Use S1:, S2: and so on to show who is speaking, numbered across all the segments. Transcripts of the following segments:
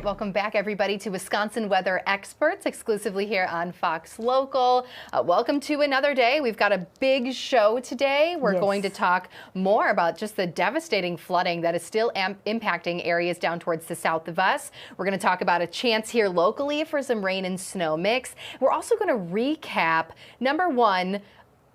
S1: welcome back everybody to Wisconsin Weather Experts, exclusively here on Fox Local. Welcome to another day. We've got a big show today. We're going to talk more about just the devastating flooding that is still impacting areas down towards the south of us. We're going to talk about a chance here locally for some rain and snow mix. We're also going to recap, number one,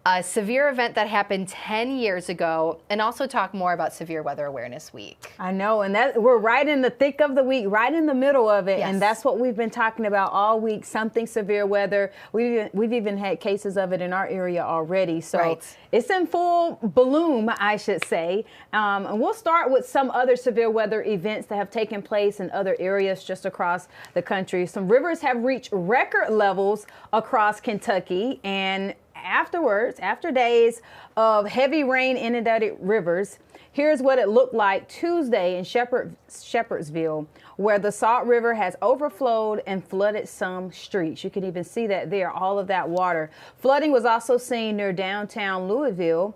S1: a severe event that happened 10 years ago, and also talk more about Severe Weather Awareness Week.
S2: I know, and that we're right in the thick of the week, right in the middle of it, and that's what we've been talking about all week, something severe weather. We've even had cases of it in our area already, so it's in full bloom, I should say. And we'll start with some other severe weather events that have taken place in other areas just across the country. Some rivers have reached record levels across Kentucky, and afterwards, after days of heavy rain inundated rivers, here's what it looked like Tuesday in Shepherdsville, where the Salt River has overflowed and flooded some streets. You can even see that there, all of that water. Flooding was also seen near downtown Louisville.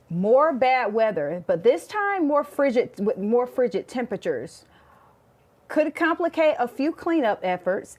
S2: More bad weather, but this time more frigid temperatures could complicate a few cleanup efforts.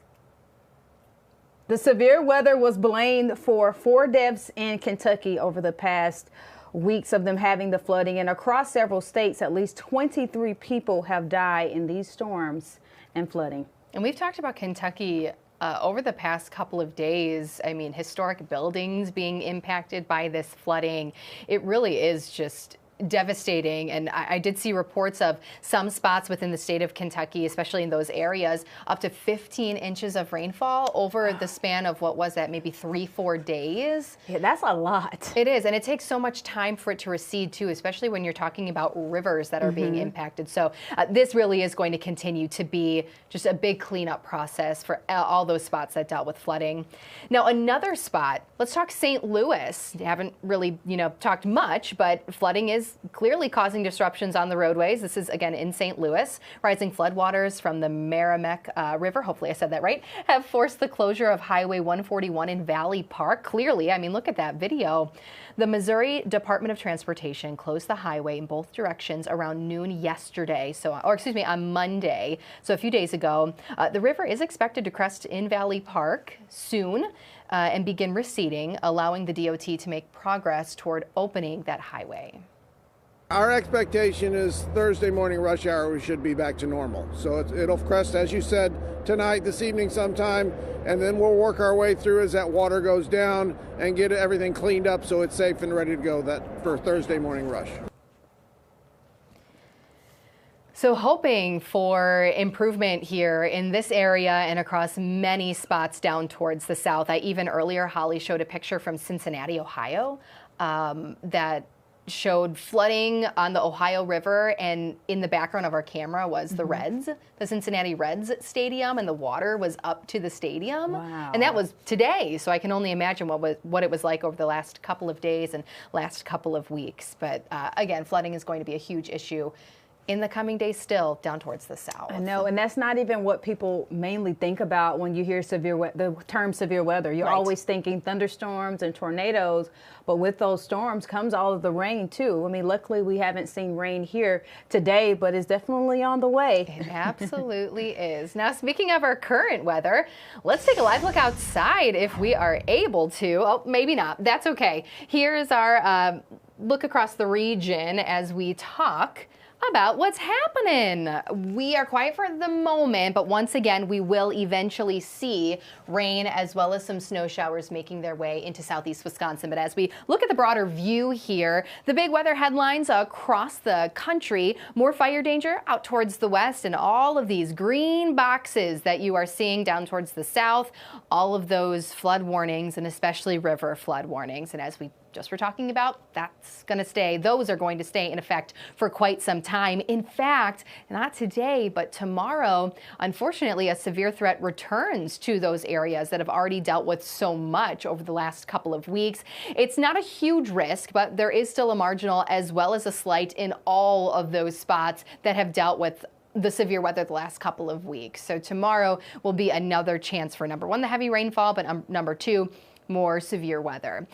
S2: The severe weather was blamed for 4 deaths in Kentucky over the past weeks of them having the flooding, and across several states, at least 23 people have died in these storms and flooding.
S1: And we've talked about Kentucky over the past couple of days. I mean, historic buildings being impacted by this flooding. It really is just devastating, and I did see reports of some spots within the state of Kentucky, especially in those areas, up to 15 inches of rainfall over the span of, what was that, maybe 3-4 days?
S2: Yeah, that's a lot.
S1: It is, and it takes so much time for it to recede too, especially when you're talking about rivers that are being impacted. So this really is going to continue to be just a big cleanup process for all those spots that dealt with flooding. Now, another spot, let's talk St. Louis. Haven't really, talked much, but flooding is clearly causing disruptions on the roadways. This is again in St. Louis. Rising floodwaters from the Merrimack River, hopefully I said that right, have forced the closure of Highway 141 in Valley Park. Clearly, I mean, look at that video. The Missouri Department of Transportation closed the highway in both directions around noon yesterday, on Monday, so a few days ago. The river is expected to crest in Valley Park soon and begin receding, allowing the DOT to make progress toward opening that highway.
S3: Our expectation is Thursday morning rush hour we should be back to normal. So it'll crest, as you said, tonight, this evening sometime, and then we'll work our way through as that water goes down and get everything cleaned up so it's safe and ready to go for Thursday morning rush.
S1: So hoping for improvement here in this area and across many spots down towards the south. Even earlier, Holly showed a picture from Cincinnati, Ohio, that showed flooding on the Ohio River, and in the background of our camera was the Reds, the Cincinnati Reds stadium, and the water was up to the stadium.
S2: Wow.
S1: And that was today, so I can only imagine what it was like over the last couple of days and last couple of weeks. But again, flooding is going to be a huge issue in the coming days still down towards the south.
S2: I know, and that's not even what people mainly think about when you hear the term severe weather. You're always thinking thunderstorms and tornadoes, but with those storms comes all of the rain too. I mean, luckily we haven't seen rain here today, but it's definitely on the way.
S1: It absolutely is. Now, speaking of our current weather, let's take a live look outside if we are able to. Oh, maybe not. That's okay. Here's our look across the region as we talk about what's happening. We are quiet for the moment, but once again, we will eventually see rain as well as some snow showers making their way into southeast Wisconsin. But as we look at the broader view here, the big weather headlines across the country, more fire danger out towards the west, and all of these green boxes that you are seeing down towards the south, all of those flood warnings and especially river flood warnings. And as we just were talking about, those are going to stay in effect for quite some time. In fact, not today, but tomorrow, unfortunately, a severe threat returns to those areas that have already dealt with so much over the last couple of weeks. It's not a huge risk, but there is still a marginal as well as a slight in all of those spots that have dealt with the severe weather the last couple of weeks. So tomorrow will be another chance for, number one, the heavy rainfall, but number two, more severe weather.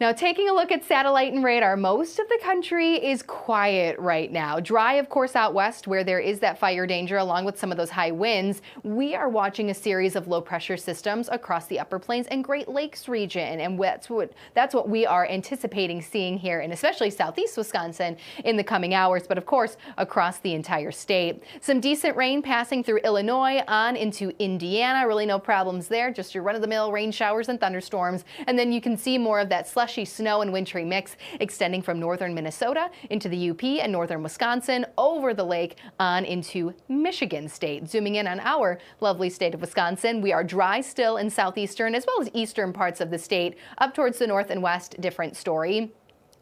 S1: Now, taking a look at satellite and radar, most of the country is quiet right now. Dry, of course, out west where there is that fire danger along with some of those high winds. We are watching a series of low pressure systems across the Upper Plains and Great Lakes region, and that's what we are anticipating seeing here in especially southeast Wisconsin in the coming hours, but of course across the entire state. Some decent rain passing through Illinois on into Indiana. Really no problems there, just your run-of-the-mill rain showers and thunderstorms. And then you can see more of that slushy snow and wintry mix extending from northern Minnesota into the UP and northern Wisconsin, over the lake on into Michigan state. Zooming in on our lovely state of Wisconsin, we are dry still in southeastern as well as eastern parts of the state. Up towards the north and west, different story.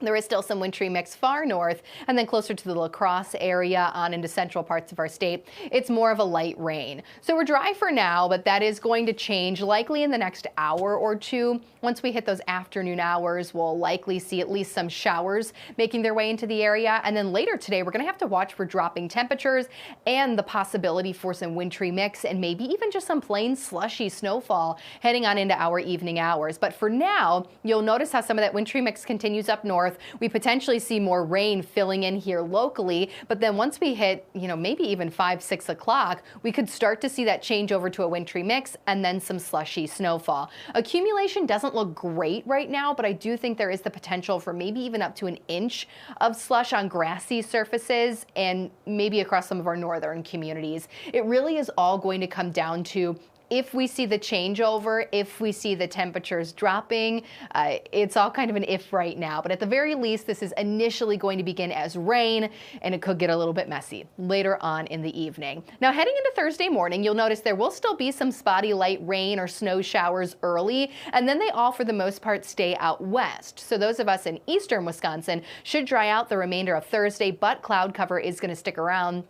S1: There is still some wintry mix far north, and then closer to the La Crosse area on into central parts of our state, it's more of a light rain. So we're dry for now, but that is going to change likely in the next hour or two. Once we hit those afternoon hours, we'll likely see at least some showers making their way into the area. And then later today, we're going to have to watch for dropping temperatures and the possibility for some wintry mix and maybe even just some plain slushy snowfall heading on into our evening hours. But for now, you'll notice how some of that wintry mix continues up north. We potentially see more rain filling in here locally, but then once we hit, maybe even 5, 6 o'clock, we could start to see that change over to a wintry mix and then some slushy snowfall. Accumulation doesn't look great right now, but I do think there is the potential for maybe even up to an inch of slush on grassy surfaces and maybe across some of our northern communities. It really is all going to come down to if we see the changeover, if we see the temperatures dropping. It's all kind of an if right now, but at the very least, this is initially going to begin as rain, and it could get a little bit messy later on in the evening. Now, heading into Thursday morning, you'll notice there will still be some spotty light rain or snow showers early, and then they all, for the most part, stay out west. So those of us in eastern Wisconsin should dry out the remainder of Thursday, but cloud cover is going to stick around.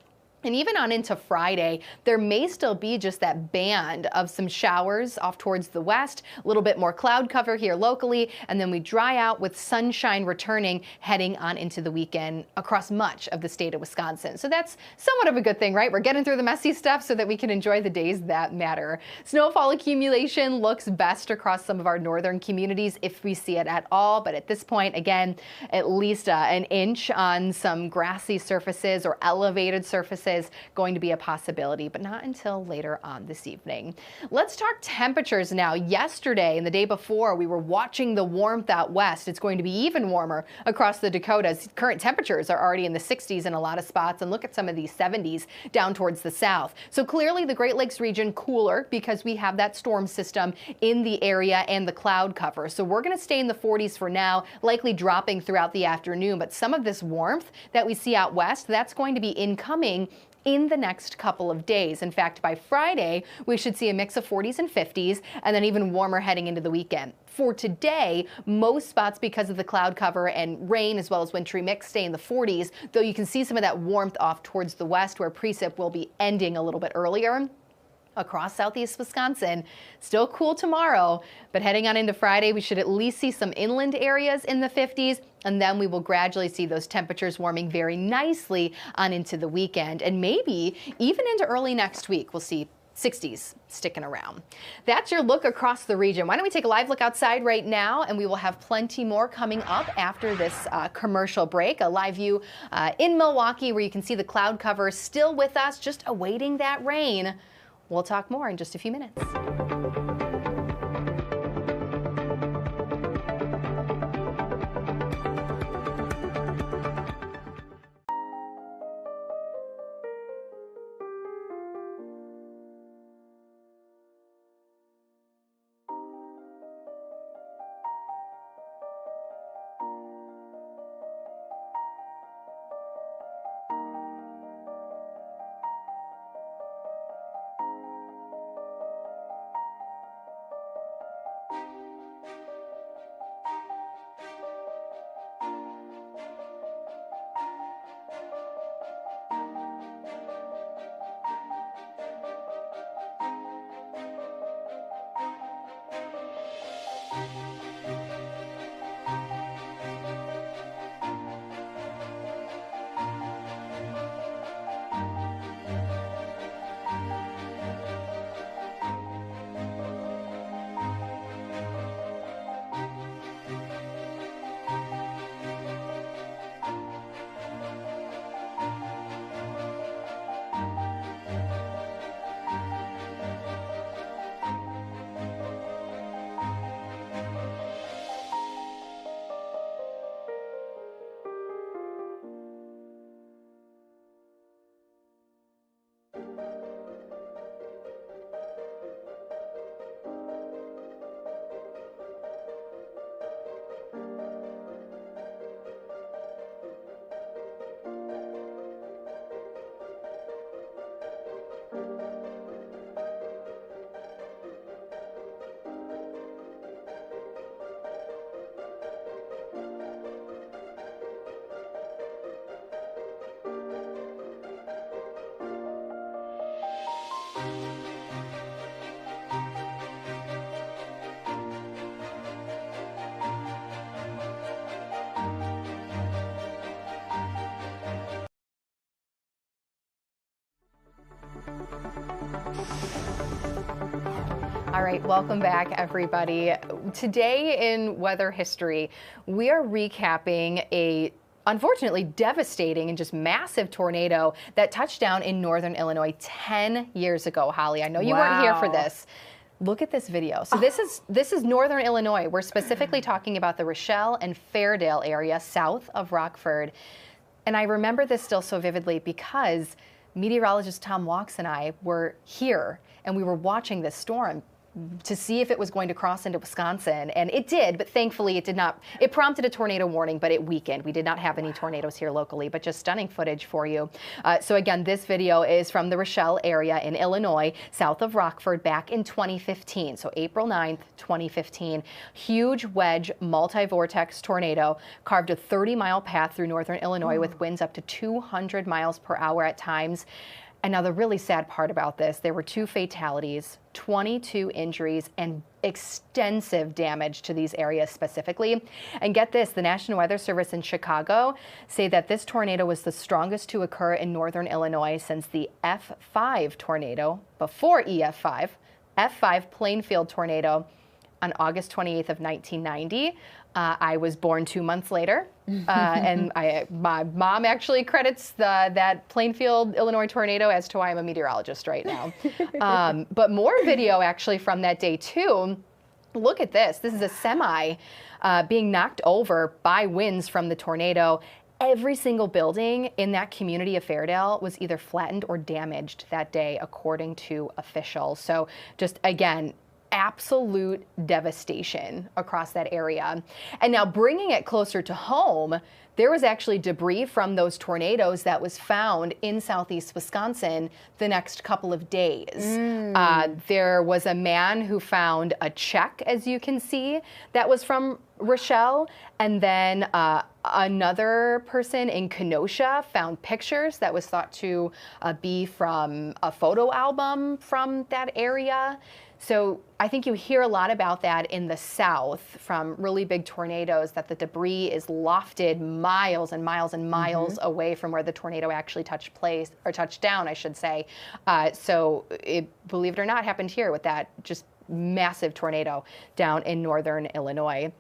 S1: And even on into Friday, there may still be just that band of some showers off towards the west, a little bit more cloud cover here locally, and then we dry out with sunshine returning heading on into the weekend across much of the state of Wisconsin. So that's somewhat of a good thing, right? We're getting through the messy stuff so that we can enjoy the days that matter. Snowfall accumulation looks best across some of our northern communities if we see it at all, but at this point, again, at least an inch on some grassy surfaces or elevated surfaces going to be a possibility, but not until later on this evening. Let's talk temperatures now. Yesterday and the day before, we were watching the warmth out west. It's going to be even warmer across the Dakotas. Current temperatures are already in the 60s in a lot of spots, and look at some of these 70s down towards the south. So clearly the Great Lakes region cooler because we have that storm system in the area and the cloud cover. So we're going to stay in the 40s for now, likely dropping throughout the afternoon, but some of this warmth that we see out west, that's going to be incoming in the next couple of days. In fact, by Friday, we should see a mix of 40s and 50s, and then even warmer heading into the weekend. For today, most spots, because of the cloud cover and rain as well as wintry mix, stay in the 40s, though you can see some of that warmth off towards the west where precip will be ending a little bit earlier. Across southeast Wisconsin, still cool tomorrow, but heading on into Friday, we should at least see some inland areas in the 50s, and then we will gradually see those temperatures warming very nicely on into the weekend, and maybe even into early next week, we'll see 60s sticking around. That's your look across the region. Why don't we take a live look outside right now, and we will have plenty more coming up after this commercial break. A live view in Milwaukee where you can see the cloud cover still with us, just awaiting that rain. We'll talk more in just a few minutes. All right, welcome back, everybody. Today in weather history, we are recapping a unfortunately devastating and just massive tornado that touched down in northern Illinois 10 years ago. Holly, I know you weren't here for this. Look at this video. So this is northern Illinois. We're specifically talking about the Rochelle and Fairdale area south of Rockford. And I remember this still so vividly because meteorologist Tom Walks and I were here and we were watching this storm to see if it was going to cross into Wisconsin, and it did, but thankfully it did not. It prompted a tornado warning, but it weakened. We did not have any tornadoes here locally, but just stunning footage for you. So again, this video is from the Rochelle area in Illinois, south of Rockford, back in 2015. So April 9th, 2015, huge wedge multi-vortex tornado carved a 30-mile path through northern Illinois with winds up to 200 miles per hour at times. And now the really sad part about this, there were 2 fatalities, 22 injuries, and extensive damage to these areas specifically. And get this, the National Weather Service in Chicago say that this tornado was the strongest to occur in northern Illinois since the F5 tornado, before EF5, F5 Plainfield tornado on August 28th of 1990. I was born 2 months later, and my mom actually credits that Plainfield, Illinois tornado as to why I'm a meteorologist right now. But more video actually from that day too. Look at this. This is a semi being knocked over by winds from the tornado. Every single building in that community of Fairdale was either flattened or damaged that day, according to officials. So just again, absolute devastation across that area. And now bringing it closer to home, there was actually debris from those tornadoes that was found in southeast Wisconsin the next couple of days. There was a man who found a check, as you can see, that was from Rochelle, and then another person in Kenosha found pictures that was thought to be from a photo album from that area. So I think you hear a lot about that in the South from really big tornadoes, that the debris is lofted miles and miles and miles away from where the tornado actually touched down, I should say. So it, believe it or not, happened here with that just massive tornado down in northern Illinois.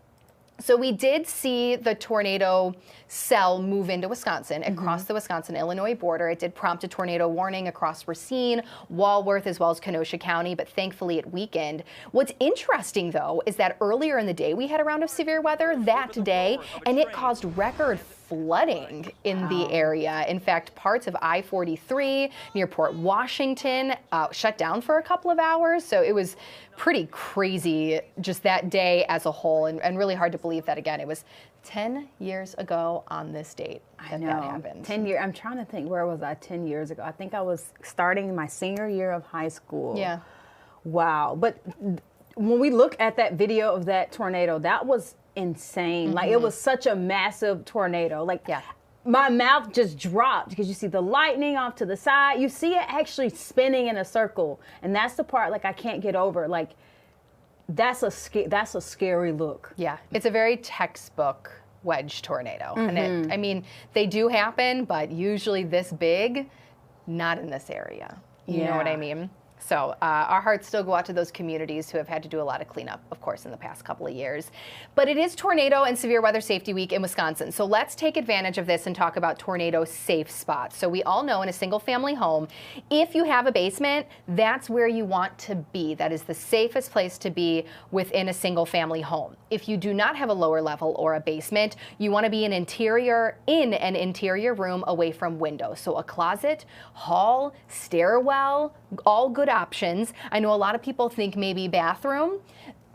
S1: So we did see the tornado cell move into Wisconsin, across the Wisconsin-Illinois border. It did prompt a tornado warning across Racine, Walworth, as well as Kenosha County, but thankfully it weakened. What's interesting, though, is that earlier in the day we had a round of severe weather that day, and it caused record flooding in the area. In fact, parts of I-43 near Port Washington shut down for a couple of hours. So it was pretty crazy just that day as a whole, and really hard to believe that, again, it was 10 years ago on this date that happened.
S2: 10 years. I'm trying to think, where was I 10 years ago? I think I was starting my senior year of high school.
S1: Yeah.
S2: Wow. But when we look at that video of that tornado, that was insane. Like, it was such a massive tornado. Like, my mouth just dropped because you see the lightning off to the side. You see it actually spinning in a circle. And that's the part, like, I can't get over. Like, that's a scary look.
S1: Yeah, it's a very textbook wedge tornado. And I mean, they do happen, but usually this big, not in this area. You know what I mean? So our hearts still go out to those communities who have had to do a lot of cleanup, of course, in the past couple of years. But it is Tornado and Severe Weather Safety Week in Wisconsin. So let's take advantage of this and talk about tornado safe spots. So we all know in a single family home, if you have a basement, that's where you want to be. That is the safest place to be within a single family home. If you do not have a lower level or a basement, you want to be in an interior room away from windows. So a closet, hall, stairwell, all good options. I know a lot of people think maybe bathroom.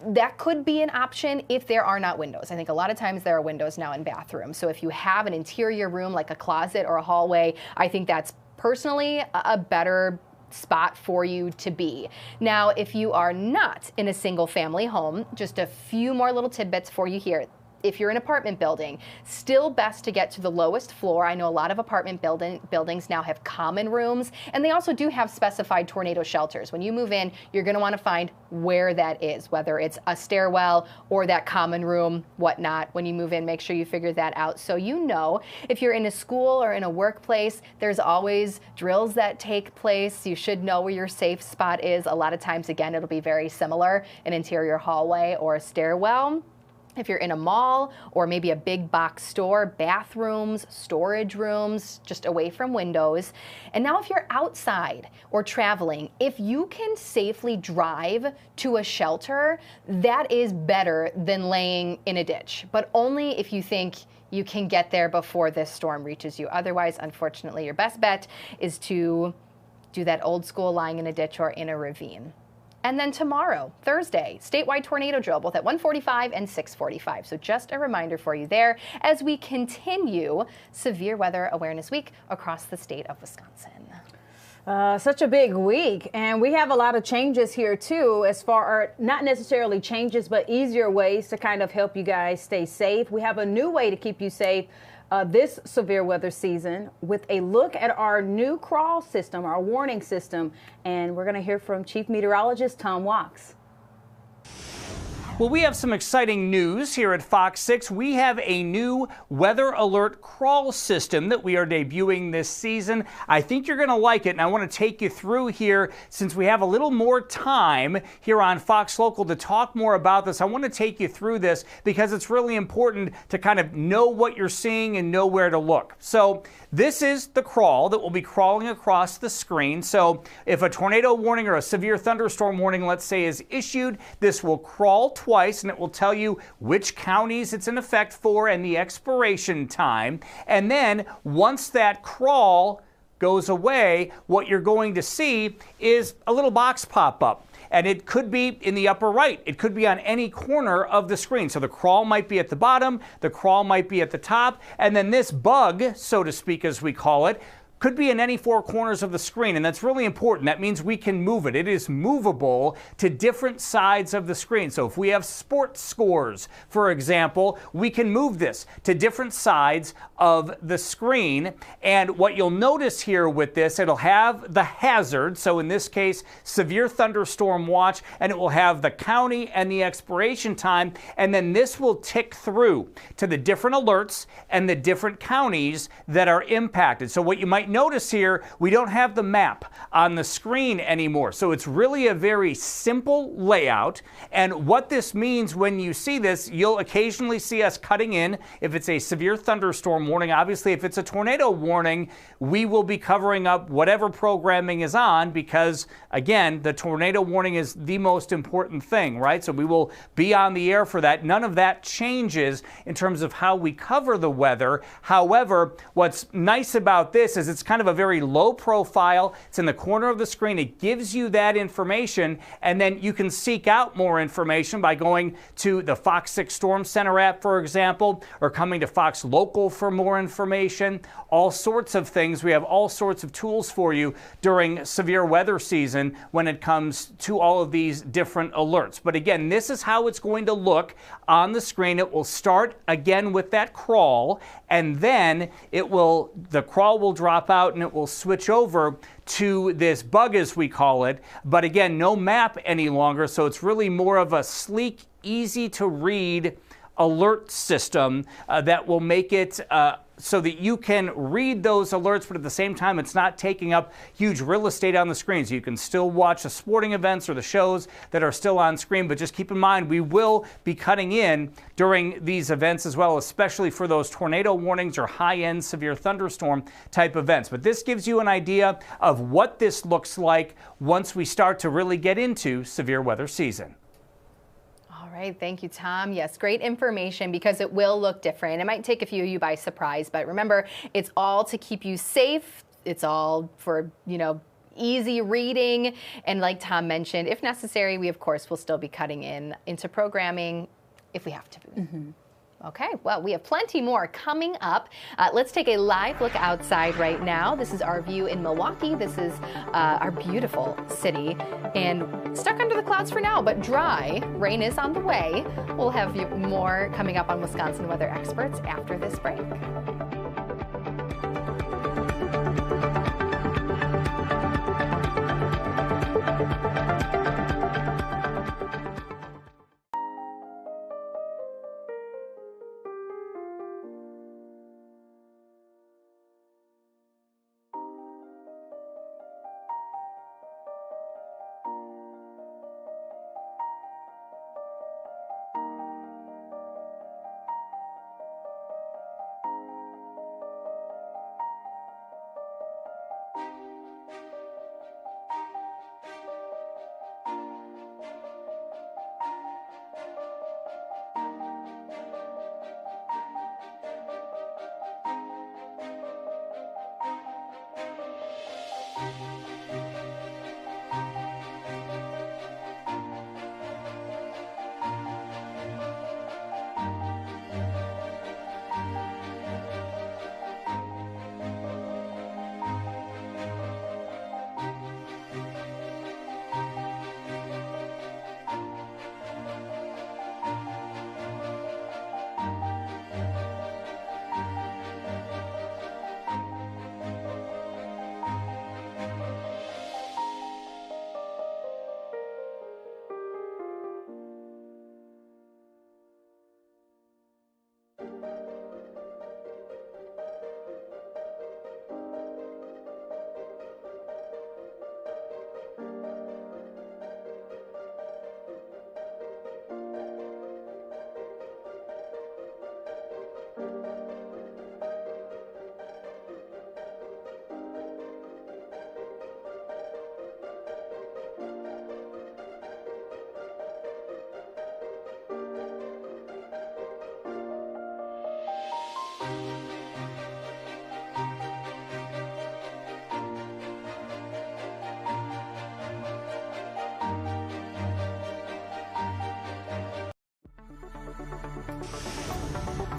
S1: That could be an option if there are not windows. I think a lot of times there are windows now in bathrooms. So if you have an interior room like a closet or a hallway, I think that's personally a better spot for you to be. Now, if you are not in a single family home, just a few more little tidbits for you here. if you're an apartment building, still best to get to the lowest floor. I know a lot of apartment buildings now have common rooms, and they also do have specified tornado shelters. When you move in, you're going to want to find where that is, whether it's a stairwell or that common room, whatnot. When you move in, make sure you figure that out. So you know, if you're in a school or in a workplace, there's always drills that take place. You should know where your safe spot is. A lot of times, again, it'll be very similar, an interior hallway or a stairwell. If you're in a mall or maybe a big box store, bathrooms, storage rooms, just away from windows. And now if you're outside or traveling, if you can safely drive to a shelter, that is better than laying in a ditch, but only if you think you can get there before this storm reaches you. Otherwise, unfortunately, your best bet is to do that old school lying in a ditch or in a ravine. And then tomorrow, Thursday, statewide tornado drill, both at 1:45 and 6:45. So just a reminder for you there as we continue Severe Weather Awareness Week across the state of Wisconsin.
S2: Such a big week, and we have a lot of changes here too, as far as not necessarily changes, but easier ways to kind of help you guys stay safe. We have a new way to keep you safe this severe weather season with a look at our new crawl system, our warning system, and we're going to hear from Chief Meteorologist Tom Wachs.
S4: Well, we have some exciting news here at Fox 6. We have a new weather alert crawl system that we are debuting this season. I think you're going to like it, and I want to take you through here since we have a little more time here on Fox Local to talk more about this. I want to take you through this because it's really important to kind of know what you're seeing and know where to look. So this is the crawl that will be crawling across the screen. So if a tornado warning or a severe thunderstorm warning, let's say, is issued, this will crawl twice, and it will tell you which counties it's in effect for and the expiration time. And then once that crawl goes away, what you're going to see is a little box pop up. And it could be in the upper right. It could be on any corner of the screen. So the crawl might be at the bottom, the crawl might be at the top, and then this bug, so to speak, as we call it, could be in any four corners of the screen, and that's really important. That means we can move it. It is movable to different sides of the screen. So if we have sports scores, for example, we can move this to different sides of the screen. And what you'll notice here with this, it'll have the hazard, so in this case, severe thunderstorm watch, and it will have the county and the expiration time, and then this will tick through to the different alerts and the different counties that are impacted. So what you might notice here, we don't have the map on the screen anymore. So it's really a very simple layout. And what this means when you see this, you'll occasionally see us cutting in if it's a severe thunderstorm warning. Obviously, if it's a tornado warning, we will be covering up whatever programming is on because, again, the tornado warning is the most important thing, right? So we will be on the air for that. None of that changes in terms of how we cover the weather. However, what's nice about this is it's kind of a very low profile. It's in the corner of the screen. It gives you that information, and then you can seek out more information by going to the Fox 6 Storm Center app, for example, or coming to Fox Local for more information. All sorts of things. We have all sorts of tools for you during severe weather season when it comes to all of these different alerts. But again, this is how it's going to look on the screen. It will start again with that crawl, and then the crawl will drop out and it will switch over to this bug, as we call it. But again, no map any longer, so it's really more of a sleek, easy to read alert system that will make it so that you can read those alerts, but at the same time, it's not taking up huge real estate on the screen. So you can still watch the sporting events or the shows that are still on screen, but just keep in mind, we will be cutting in during these events as well, especially for those tornado warnings or high-end severe thunderstorm type events. But this gives you an idea of what this looks like once we start to really get into severe weather season.
S1: All right, thank you, Tom. Yes, great information because it will look different. It might take a few of you by surprise, but remember, it's all to keep you safe. It's all for, easy reading. And like Tom mentioned, if necessary, we, of course, will still be cutting into programming if we have to. Mm-hmm. Okay, well, we have plenty more coming up. Let's take a live look outside right now. This is our view in Milwaukee. This is our beautiful city, and stuck under the clouds for now, but dry. Rain is on the way. We'll have more coming up on Wisconsin Weather Experts after this break.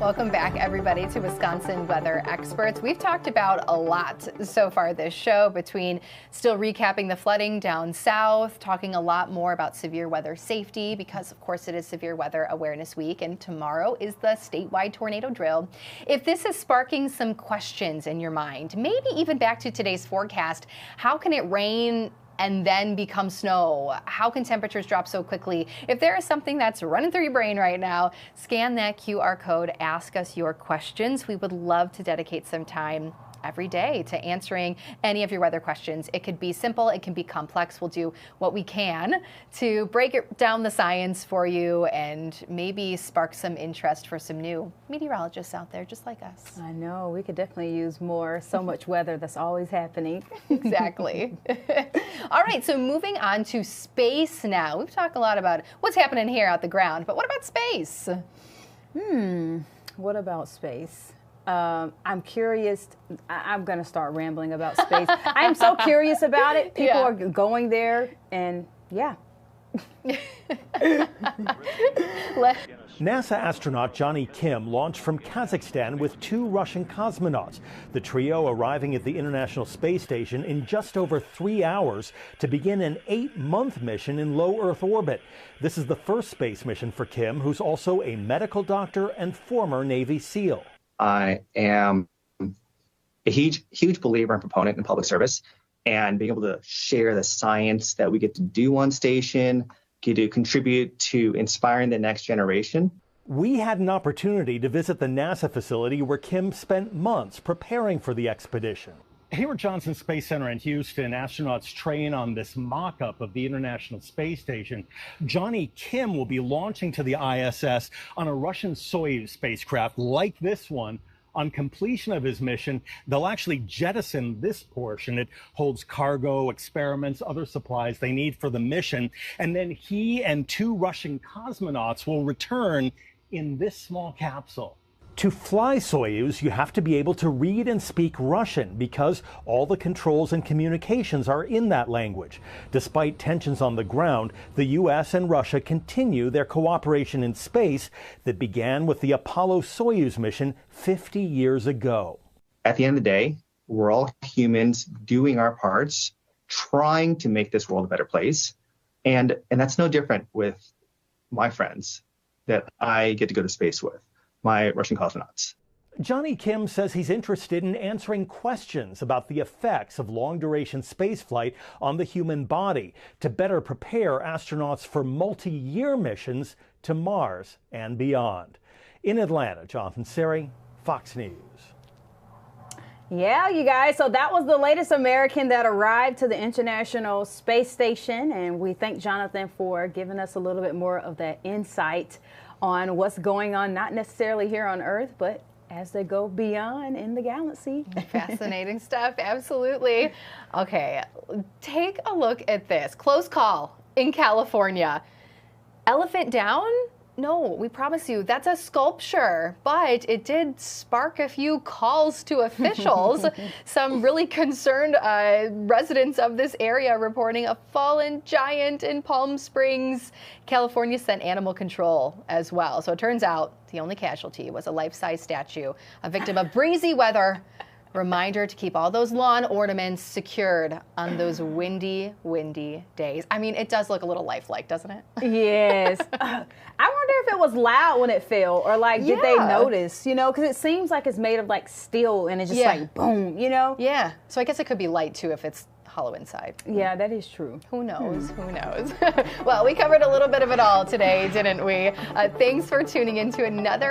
S1: Welcome back, everybody, to Wisconsin Weather Experts. We've talked about a lot so far this show, between still recapping the flooding down south, talking a lot more about severe weather safety, because of course it is Severe Weather Awareness Week, and tomorrow is the statewide tornado drill. If this is sparking some questions in your mind, maybe even back to today's forecast, how can it rain and then become snow? How can temperatures drop so quickly? If there is something that's running through your brain right now, scan that QR code, ask us your questions. We would love to dedicate some time every day to answering any of your weather questions. It could be simple, it can be complex. We'll do what we can to break it down the science for you and maybe spark some interest for some new meteorologists out there just like us.
S2: I know, we could definitely use more. So much weather that's always happening.
S1: Exactly. All right, so moving on to space now. We've talked a lot about what's happening here out the ground, but what about space?
S2: What about space? I'm curious. I'm going to start rambling about space. I'm so curious about it. People are going there, and yeah.
S5: NASA astronaut Johnny Kim launched from Kazakhstan with 2 Russian cosmonauts. The trio arriving at the International Space Station in just over 3 hours to begin an 8-month mission in low Earth orbit. This is the first space mission for Kim, who's also a medical doctor and former Navy SEAL.
S6: I am a huge believer and proponent in public service, and being able to share the science that we get to do on station, get to contribute to inspiring the next generation.
S5: We had an opportunity to visit the NASA facility where Kim spent months preparing for the expedition. Here at Johnson Space Center in Houston, astronauts train on this mock-up of the International Space Station. Johnny Kim will be launching to the ISS on a Russian Soyuz spacecraft like this one. On completion of his mission, they'll actually jettison this portion. It holds cargo, experiments, other supplies they need for the mission. And then he and 2 Russian cosmonauts will return in this small capsule. To fly Soyuz, you have to be able to read and speak Russian because all the controls and communications are in that language. Despite tensions on the ground, the U.S. and Russia continue their cooperation in space that began with the Apollo-Soyuz mission 50 years ago.
S6: At the end of the day, we're all humans doing our parts, trying to make this world a better place. And that's no different with my friends that I get to go to space with, my Russian cosmonauts.
S5: Johnny Kim says he's interested in answering questions about the effects of long-duration spaceflight on the human body to better prepare astronauts for multi-year missions to Mars and beyond. In Atlanta, Jonathan Seri, Fox News.
S2: Yeah, you guys, so that was the latest American that arrived to the International Space Station, and we thank Jonathan for giving us a little bit more of that insight on what's going on, not necessarily here on Earth, but as they go beyond in the galaxy.
S1: Fascinating stuff, absolutely. Okay, take a look at this. Close call in California. Elephant down? No, we promise you, that's a sculpture, but it did spark a few calls to officials. Some really concerned residents of this area reporting a fallen giant in Palm Springs. California sent animal control as well. So it turns out the only casualty was a life-size statue, a victim of breezy weather. Reminder to keep all those lawn ornaments secured on those windy, windy days. I mean, it does look a little lifelike, doesn't it?
S2: Yes. I wonder if it was loud when it fell, or like, did they notice, you know, because it seems like it's made of like steel and it's just like boom, you know?
S1: Yeah. So I guess it could be light too if it's hollow inside.
S2: Yeah, that is true.
S1: Who knows? Who knows? Well, we covered a little bit of it all today, didn't we? Thanks for tuning in to another